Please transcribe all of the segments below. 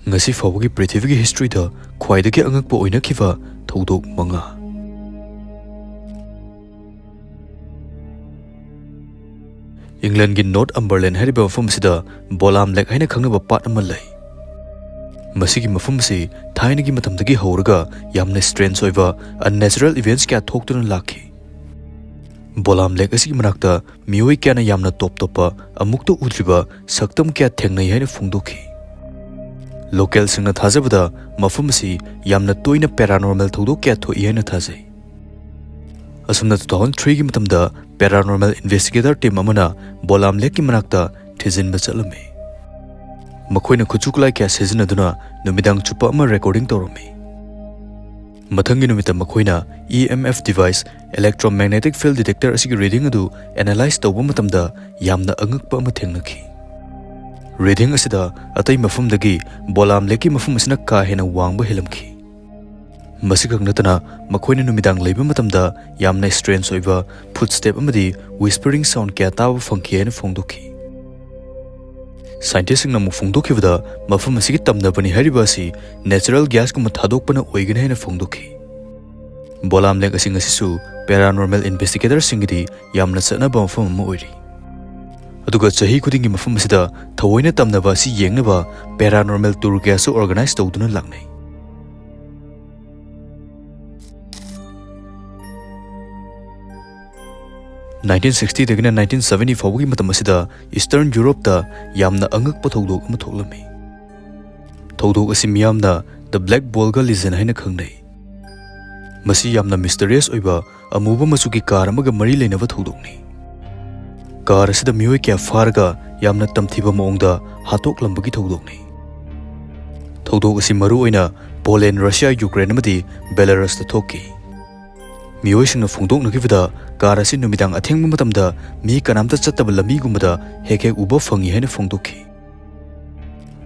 ngasi fawagi prithivigi history da khwaidagi angakpa oinakhiba thodok manga. England gi Northumberland hariba mafum sida Bolam lek haina khangnaba pat ama lai. Masigi mafum si thainagi matamdagi horaga yamna strange oiba unnatural events kya thoktuna lakhi. Bolam lek asigi manakta mioi kya na yamna top topa amukta udriba saktam kya thengnai haina phungdokhi. Local singna thajabada mafum si yamna toina paranormal thodok kya thoi haina thajai. Asumna 2003 gi matamda paranormal investigator team amana Bolam lek ki manakta thijinba chalame. Makoina khuchuklai kya sejinaduna numidang chupa ama recording torami. Mathangi numita makoina EMF device electromagnetic field detector asigi reading adu analyze tawba matamda yamna angakpa ama thengnakhi. Reading asida atai mafumdagi Bolam leki mafum asina ka hena wangba helamkhi. Masikak natana makoina numidang leiba matamda yamna strange oiba footstep amadi whispering sound kya tawa fangki hena phongdokhi. Scientists na mu phongdokhibada mafum asigi tamnabani hariba asi natural gas kuma thadokpana oigana hena phongdokhi. Bolam lek asing asisu paranormal investigator singidi yamna chanaba mafum ama oiri. Aduga chahi khudingi mafum asida thawoina tamnaba asi yengnaba paranormal tour kya su organize tawduna laknai. In 1960 dagina 1970 fawagi matam asida Eastern Europe da yamna angakpa thodok ama thoklami. Thodok asi miyamna the Black Volga legend haina khangnai. Masi yamna mysterious oiba amuba machuki car amaga mari leinaba thodokni. Car asida mioi kya farga yamna tamthiba maongda hatok lambagi thodokni. Thodok asi maru oina Poland, Russia, Ukraine amadi Belarus da thokki. Miyoisingna phongdoknakibada car asi numidang athengba matamda mi kanamta chattaba lamigumada hek uba fangi haina phongdokhi.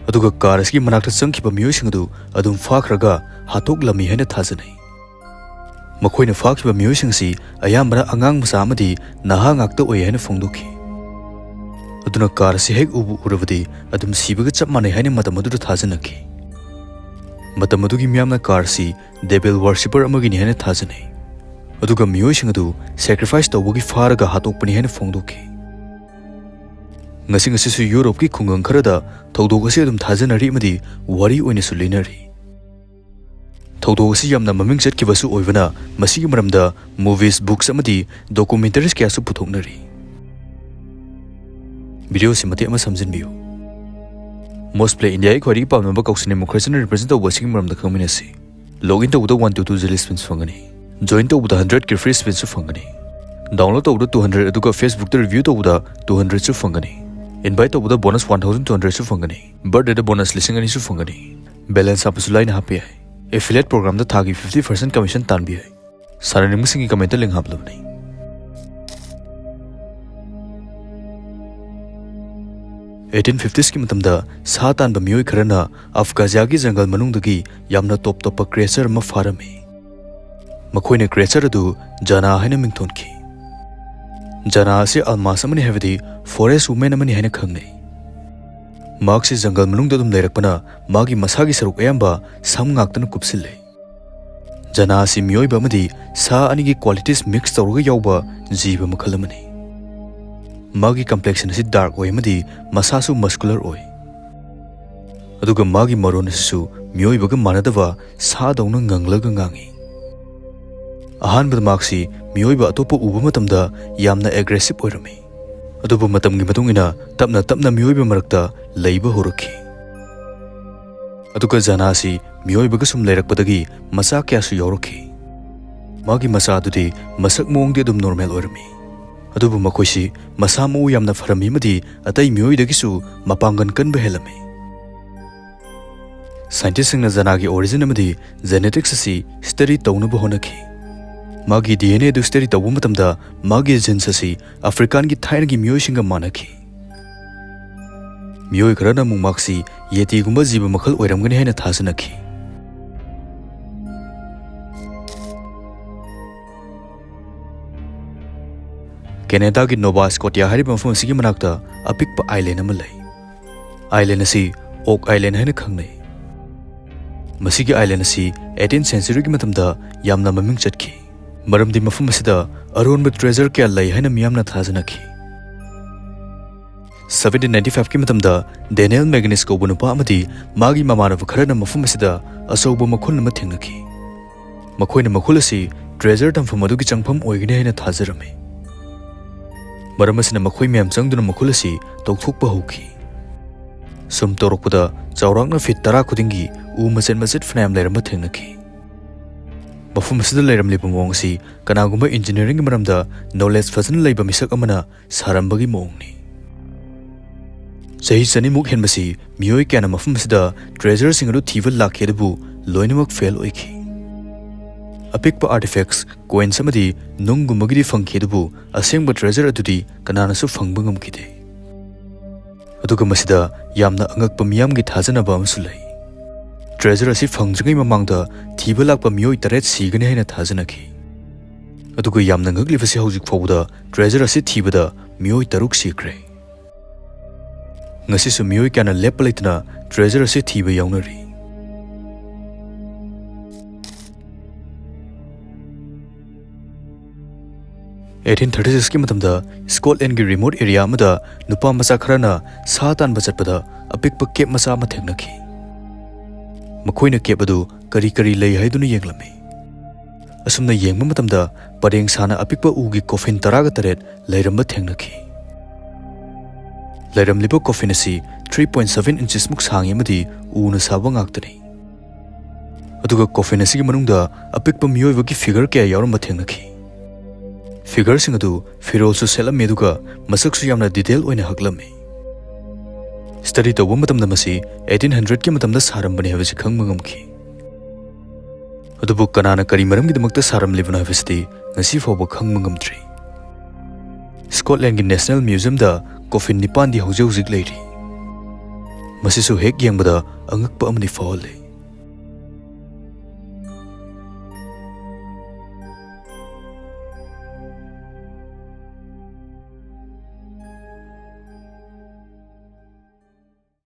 Aduga car asi manakta changkhiba miyoising adu adum fakhraga hatok lami haina thajanai. Makoina fakhiba miyoising si ayambara angang masa amadi naha ngakta oi haina phongdokhi. Aduna car asi hek ubu urabadi adum sibaga chap manai haina matam adu thajanakhi. Matam adugi miyamna car si devil worshipper amagini haina thajanai. Aduga miyoising adu sacrifice tawagi faraga hatokpani haina phongdokhi. Ngasi ngasi su Europe ki khungang kharada thodok asi adum thajanari amadi wari oina su linari. Thodok asi yamna maming chatkiba su oibana masigi maramda movies, books amadi documentaries kya su puthoknari. Video simati ama samjinbiyo. Most play India khwari pamnaba kausine mukhrajana represent tawba sigi maramda khangminasi. Login tawda 122 zeli spins fangani. Join to 100 ki free spin su fangani. Download to 200 aduga Facebook to review to 200 su fangani. Invite to bonus 1200 su fangani. Birthday da bonus listing ani su fangani. Balance apu su line happy hai. Affiliate program da thagi 50% commission tanbi hai. Saranim singi comment link haplabni. In 1850s ki matamda sa tanba miyoi kharana Abkhazian gi jungle manungdagi yamna top topa creature ma farami. Makoina creature adu Jana haina mingthonki. Jana asi Almas amani havidi forest woman amani haina khangnai. Magsi jungle manungda dum leirakpana magi masagi saruk ayamba sam ngaktana kupsille. Jana asi miyoiba amadi sa anigi qualities mix tawraga yawba jiba makhal amani. Magi complexion asi dark oi amadi masasu muscular oi. Aduga magi maron asisu miyoibaga manadaba sa dawna nganglaga ngangi. Ahanbada maksi miyoiba atopa uba matamda yamna aggressive oirami. Aduba matamgi matungina tapna miyoiba marakta leiba horakhi. Aduga Jana asi miyoibaga sum leirakpadagi masa kya su yaurakhi. Magi masa adudi masak moongdi adum normal oirami. Aduba makoisi masa mo yamna farami madi atai miyoidagi su mapangan kanba helami. Scientists na Jana gi origin amadi genetics asi study tawnaba honakhi. Magi DNA du study tawba matamda magi genes asi African gi thaina gi miyoisinga manakhi. Miyoi kharana mung maksi yeti gumba jiba makhal oiramgani haina thajanakhi. Canada ki Nova Scotia hariba mafam asigi manakta apikpa island ama lai. Island asi Oak Island haina khangnai. ꯃꯁꯤꯒꯤ island ꯑꯁꯤ 18th century ꯒꯤ ꯃꯇꯝꯗ ꯌꯥꯝꯅ ꯃꯃꯤꯡ ꯆꯠꯈꯤ ꯃꯔꯝꯗꯤ ꯃꯐꯝ ꯑꯁꯤꯗ ꯑꯔꯣꯟꯕ ꯇ꯭ꯔꯦꯖꯔ ꯀꯌꯥ ꯂꯩ ꯍꯥꯏꯅ ꯃꯤꯌꯥꯝꯅ ꯊꯥꯖꯅꯈꯤ 1795 ꯒꯤ ꯃꯇꯝꯗ ꯗꯦꯅꯤꯌꯦꯜ ꯃꯦꯒꯅꯤꯁ ꯀꯧꯕ ꯅꯨꯄꯥ ꯑꯃꯗꯤ ꯃꯥꯒꯤ ꯃꯃꯥꯟꯅꯕ ꯈꯔꯅ ꯃꯐꯝ ꯑꯁꯤꯗ ꯑꯆꯧꯕ ꯃꯈꯨꯜ ꯑꯃ ꯊꯦꯡꯅꯈꯤ ꯃꯈꯣꯏꯅ ꯃꯈꯨꯜ ꯑꯁꯤ ꯇ꯭ꯔꯦꯖꯔ ꯊꯝꯐꯝ ꯑꯗꯨꯒꯤ ꯆꯪꯐꯝ ꯑꯣꯏꯒꯅꯤ ꯍꯥꯏꯅ ꯊꯥꯖꯔꯝꯃꯤ ꯃꯔꯝ ꯑꯁꯤꯅ ꯃꯈꯣꯏ ꯃꯌꯥꯝ ꯆꯪꯗꯨꯅ ꯃꯈꯨꯜ ꯑꯁꯤ ꯇꯧꯊꯣꯛꯄ ꯍꯧꯈꯤ ꯁꯨꯝ ꯇꯧꯔꯛꯄꯗ ꯆꯥꯎꯔꯥꯛꯅ ꯐꯤꯠ 10 ꯈꯨꯗꯤꯡꯒꯤ ꯎ ꯃꯆꯦꯠ ꯐꯅꯌꯥꯝ ꯂꯩꯔꯝꯕ ꯊꯦꯡꯅꯈꯤ ꯃꯐꯝ ꯑꯁꯤꯗ ꯂꯩꯔꯝꯂꯤꯕ ꯃꯑꯣꯡ ꯑꯁꯤ ꯀꯅꯥꯒꯨꯝꯕ ꯏꯟꯖꯤꯅꯤꯌꯔꯤꯡꯒꯤ ꯃꯔꯝꯗ ꯅꯣꯂꯦꯖ ꯐꯖꯅ ꯂꯩꯕ ꯃꯤꯁꯛ ꯑꯃꯅ ꯁꯥꯔꯝꯕꯒꯤ ꯃꯑꯣꯡꯅꯤ ꯆꯍꯤ 200 ꯍꯦꯟꯕꯁꯤ ꯃꯤꯑꯣꯏ ꯀꯌꯥꯅ ꯃꯐꯝ ꯑꯁꯤꯗ ꯇ꯭ꯔꯦꯖꯔꯁꯤꯡ ꯑꯗꯨ ꯊꯤꯕ ꯂꯥꯛꯈꯤ ꯑꯗꯨꯕꯨ ꯂꯣꯏꯅꯃꯛ ꯐꯦꯜ ꯑꯣꯏꯈꯤ ꯑꯄꯤꯛꯄ ꯑꯥꯔꯇꯤꯐꯦꯛꯁ ꯀꯣꯏꯟꯁ ꯑꯃꯗꯤ ꯅꯨꯡꯒꯨꯝꯕꯒꯤꯗꯤ ꯐꯪꯈꯤ ꯑꯗꯨꯕꯨ ꯑꯁꯦꯡꯕ ꯇ꯭ꯔꯦꯖꯔ ꯑꯗꯨꯗꯤ ꯀꯅꯥꯅꯁꯨ ꯐꯪꯕ ꯉꯝꯈꯤꯗꯦ ꯑꯗꯨꯒ ꯃꯁꯤꯗ ꯌꯥꯝꯅ ꯑꯉꯛꯄ ꯃꯤꯌꯥꯝꯒꯤ ꯊꯥꯖꯅꯕ ꯑꯃꯁꯨ ꯂꯩ ट्रेजर असी फंगजngay mamangda thiba lakpa mioi 8 sigani haina thajanakhi adugu yamna ngaglibasi hojik fawda treasure असी thibada mioi 6 sikre ngasi su mioi kana lepalaitna treasure असी thiba yaunari 1836 की मतमदा स्कॉटलैंड की रिमोट एरिया अमदा नुपा मचा खरना सा तानबा चटपदा अपिकपा केप मचा अमा थेंगनखि मखोइना केप अदु करी करी लई हाइदुना येंगलमे असुमना येंगबा मतमदा परेंग साना अपिकपा उगी कॉफिन 13 लैरंबा थेंगनखि लैरमलिबा कॉफिन असी 3.7 इंचेस मुक सांगी अमदी उना साबा ngakतनि अदुगा कॉफिन असी मनुंगदा अपिकपा मियोइबगी फिगर क्या यावरंबा थेंगनखि फिगर सिंह अदु फिरोलसु सेलम मेदुगा मसकसु यामना डिटेल ओइना हकलमे स्टडी तौबा मतमदा मसी 1800 के मतमदा सारंबने हबसि खंगबा ngमखि अदुबु कनाना करी मरमगिदमक्ता सारमलिबना हबसि ngasi फावबा खंगबा ngमद्रि स्कॉटलैंड की नेशनल म्यूजियम दा कॉफिन 9 दी हौजे हौजिक लेरि मसिसु हेक येंगबदा अंगकपा अमनि फावले